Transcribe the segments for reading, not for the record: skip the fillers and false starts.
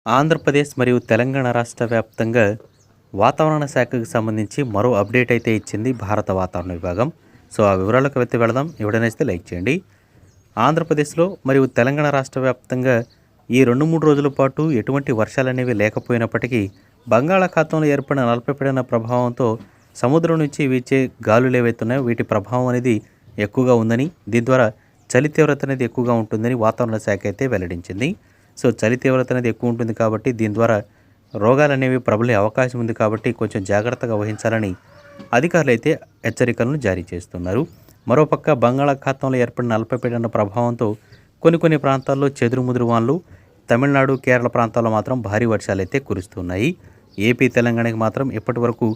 ఆంధ్రప్రదేశ్ మరియు తెలంగాణ రాష్ట్ర వ్యాప్తంగా వాతావరణ శాఖకు సంబంధించి మరో అప్డేట్ అయితే ఇచ్చింది భారత వాతావరణ విభాగం. సో ఆ వివరాలకు వెళ్దాం. ఎవడనైతే లైక్ చేయండి. ఆంధ్రప్రదేశ్లో మరియు తెలంగాణ రాష్ట్ర వ్యాప్తంగా ఈ 2-3 రోజుల పాటు ఎటువంటి వర్షాలనేవి లేకపోయినప్పటికీ బంగాళాఖాతంలో ఏర్పడిన అల్పపీడన ప్రభావంతో సముద్రం నుంచి వీచే గాలులు ఏవైతే ఉన్నాయో వీటి ప్రభావం అనేది ఎక్కువగా ఉందని, దీని ద్వారా చలి తీవ్రత అనేది ఎక్కువగా ఉంటుందని వాతావరణ శాఖ అయితే వెల్లడించింది. సో చలి తీవ్రత అనేది ఎక్కువ ఉంటుంది కాబట్టి దీని ద్వారా రోగాలనేవి ప్రబలే అవకాశం ఉంది కాబట్టి కొంచెం జాగ్రత్తగా వహించాలని అధికారులు అయితే హెచ్చరికలను జారీ చేస్తున్నారు. మరోపక్క బంగాళాఖాతంలో ఏర్పడిన అల్పపీడన ప్రభావంతో కొన్ని ప్రాంతాల్లో చెదురుముదురు వానలు, తమిళనాడు కేరళ ప్రాంతాల్లో మాత్రం భారీ వర్షాలు అయితే కురుస్తున్నాయి. ఏపీ తెలంగాణకి మాత్రం ఇప్పటి వరకు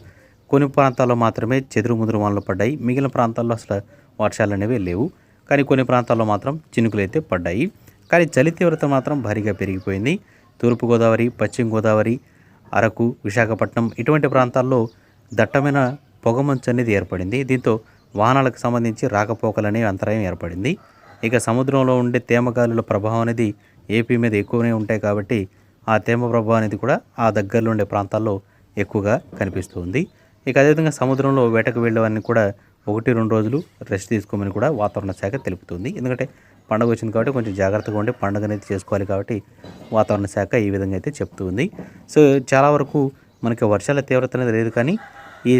కొన్ని ప్రాంతాల్లో మాత్రమే చెదురుముదురు వానలు పడ్డాయి. మిగిలిన ప్రాంతాల్లో అసలు వర్షాలు అనేవి లేవు. కానీ కొన్ని ప్రాంతాల్లో మాత్రం చినుకులు అయితే పడ్డాయి. కానీ చలి తీవ్రత మాత్రం భారీగా పెరిగిపోయింది. తూర్పుగోదావరి, పశ్చిమ గోదావరి, అరకు, విశాఖపట్నం ఇటువంటి ప్రాంతాల్లో దట్టమైన పొగమంచు అనేది ఏర్పడింది. దీంతో వాహనాలకు సంబంధించి రాకపోకలనే అంతరాయం ఏర్పడింది. ఇక సముద్రంలో ఉండే తేమగాలుల ప్రభావం అనేది ఏపీ మీద ఎక్కువనే ఉంటాయి కాబట్టి ఆ తేమ ప్రభావం అనేది కూడా ఆ దగ్గరలో ఉండే ప్రాంతాల్లో ఎక్కువగా కనిపిస్తుంది. ఇక అదేవిధంగా సముద్రంలో వేటకు వెళ్ళేవారిని కూడా 1-2 రోజులు రెస్ట్ తీసుకోమని కూడా వాతావరణ శాఖ తెలుపుతుంది. ఎందుకంటే పండుగ వచ్చింది కాబట్టి కొంచెం జాగ్రత్తగా ఉండి పండుగ అనేది చేసుకోవాలి కాబట్టి వాతావరణ శాఖ ఈ విధంగా అయితే చెప్తుంది. సో చాలా వరకు మనకి వర్షాల తీవ్రత అనేది లేదు, కానీ ఈ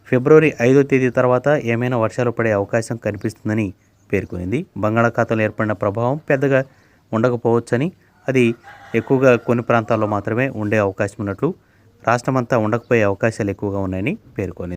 ఫిబ్రవరి 5వ తేదీ తర్వాత ఏమైనా వర్షాలు పడే అవకాశం కనిపిస్తుందని పేర్కొనింది. బంగాళాఖాతంలో ఏర్పడిన ప్రభావం పెద్దగా ఉండకపోవచ్చని, అది ఎక్కువగా కొన్ని ప్రాంతాల్లో మాత్రమే ఉండే అవకాశం ఉన్నట్లు, రాష్ట్రమంతా ఉండకపోయే అవకాశాలు ఎక్కువగా ఉన్నాయని పేర్కొనింది.